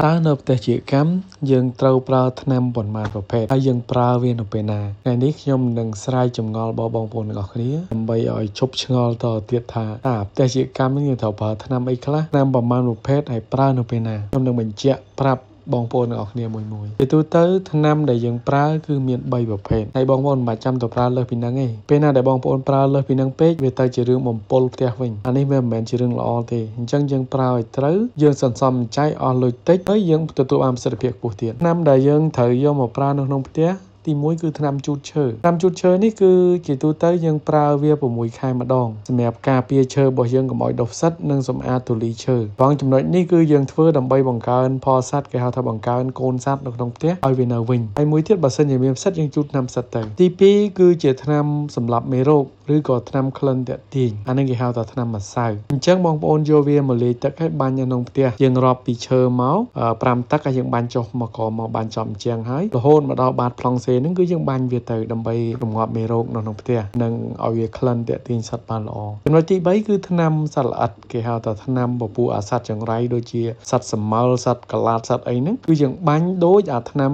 តើនៅផ្ទះជាកម្មយើងត្រូវប្រើថ្នាំប៉ុន្មានប្រភេទហើយយើងប្រើវានៅពេលណាថ្ងៃនេះខ្ញុំនឹងស្រាយចម្ងល់បងប្អូនទាំងអស់គ្នាដើម្បីឲ្យឈប់ឆ្ងល់តទៀតថាតើផ្ទះជាកម្មយើងត្រូវប្រើថ្នាំអីខ្លះថ្នាំប៉ុន្មានប្រភេទហើយប្រើនៅពេលណាខ្ញុំនឹងបញ្ជាក់ប្រាប់បងប្អូនទាំងអស់គ្នាមួយជាទូទៅថ្នាំដែលយើងប្រើគឺមាន3ប្រភេទហើយបងប្អូនមិនបាច់ចាំទៅប្រើលើសពីហ្នឹងទេពេលណាដែលបងប្អូនប្រើលើសពីហ្នឹងពេកវាទៅជារឿងបំពុលផ្ទះវិញអានេះវាមិនមែនជារឿងល្អទេអញ្ចឹងយើងប្រើឲ្យត្រូវយើងសន្សំចៃអស់លុយតិចហើយយើងទទួលបានប្រសិទ្ធភាពខ្ពស់ទៀតថ្នាំដែលយើងត្រូវយកមកប្រើនៅក្នុងផ្ទះទី1គឺថ្នាំជូតឈើថ្នាំជូតឈើនេះគឺជាទូទៅយើងប្រើវា6ខែម្ដងសម្រាប់ការពារឈើរបស់យើងកុំឲ្យដុះផ្សិតនិងសម្អាតទូលីឈើបងចំណុចនេះគឺយើងធ្វើដើម្បីបង្កើនផលសត្វគេហៅថាបង្កើនកូនសត្វនៅក្នុងផ្ទះឲ្យវានៅវិញហើយមួយទៀតបើសិនជាមានផ្សិតយើងជូតថ្នាំផ្សិតទៅទី2គឺជាថ្នាំសម្រាប់មេរោគឬក៏ថ្នាំក្លិនតាក់ទាញអានេះគេហៅថាថ្នាំម្សៅអញ្ចឹងបងប្អូនយកវាមកលាយទឹកឲ្យបាញ់នៅក្នុងផ្ទះយើងរាប់ពីឈើមក5ទឹកហើយយើងបាញ់ចុះមកក្រមកបាញ់ចំជាងហើយរហូតមកដល់បាតប្លង់សេហ្នឹងគឺយើងបាញ់វាទៅដើម្បីរងាប់មេរោគនៅក្នុងផ្ទះនិងឲ្យវាក្លិនតាក់ទាញសត្វបានល្អចំណុចទី3គឺថ្នាំសត្វល្អិតគេហៅថាថ្នាំពពួកអាសត្វចង្រៃដូចជាសត្វសមល់សត្វកឡាតសត្វអីហ្នឹងគឺយើងបាញ់ដូចអាថ្នាំ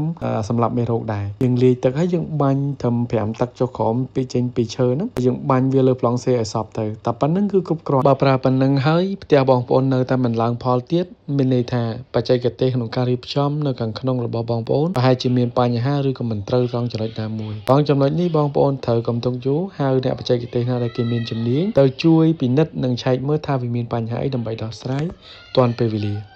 សម្រាប់មេរោគដែរយើងលាយទឹកហើយយើងបាញ់ត្រឹម5ទឹកចុះក្រោមពីចេញពីឈើហ្នឹងយើងបាញ់វាលើប្លង់សេឲ្យសព្វទៅតែប៉ុណ្្នឹងគឺគ្រប់គ្រាន់បើប្រើប៉ុណ្្នឹងហើយផ្ទះបងប្អូននៅតែមិនឡើងផលទៀតមានន័យថាបច្ចេកទេសក្នុងការរៀបចំនៅខាងក្នុងរបស់បងប្អូនប្រហែលជាមានបញ្ហាឬក៏មិនត្រូវត្រង់ចំណុចណាមួយត្រង់ចំណុចនេះបងប្អូនត្រូវកំទុកយូរហៅអ្នកបច្ចេកទេសណាដែលគេមានជំនាញទៅជួយពិនិត្យនិងឆែកមើលថាវាមានបញ្ហាអីដើម្បីដោះស្រាយទាន់ពេលវេលា